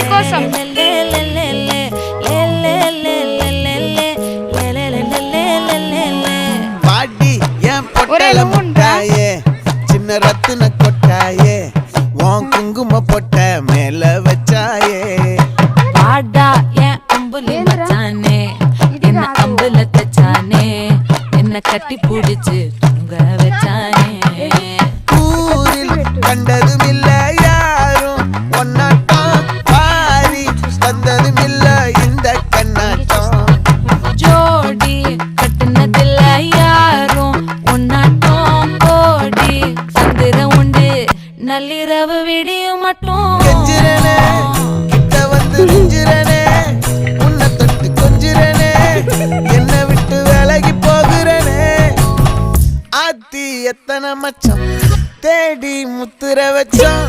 కోసం பாடி என் பொட்டல முட்டாயே சின்ன ரத்தின கொட்டாயே உன் குங்கும பொட்ட மேல வச்சாயே பாடா என் அம்புலி மச்சானே என்ன அம்புல தச்சானே என்ன கட்டி பிடிச்சு தூங்க வச்சானே ஊரில் கண்டதும் இல்ல யாரும் ஒன்னாட்டம் பாரி தந்ததும் இல்ல இந்த கண்ணாட்டம் ஜோடி கட்டுனதில்ல யாரும் உன்னாட்டம் கோடி சந்திர உண்டு நள்ளிரவு விடியும் மட்டும் கெஞ்சிரனே கிட்ட வந்து நெஞ்சிரனே உன்னை தொட்டு கொஞ்சிரனே என்ன விட்டு விலகி போகிறனே ஆத்தி எத்தனை மச்சம் தேடி முத்துற வச்சோம்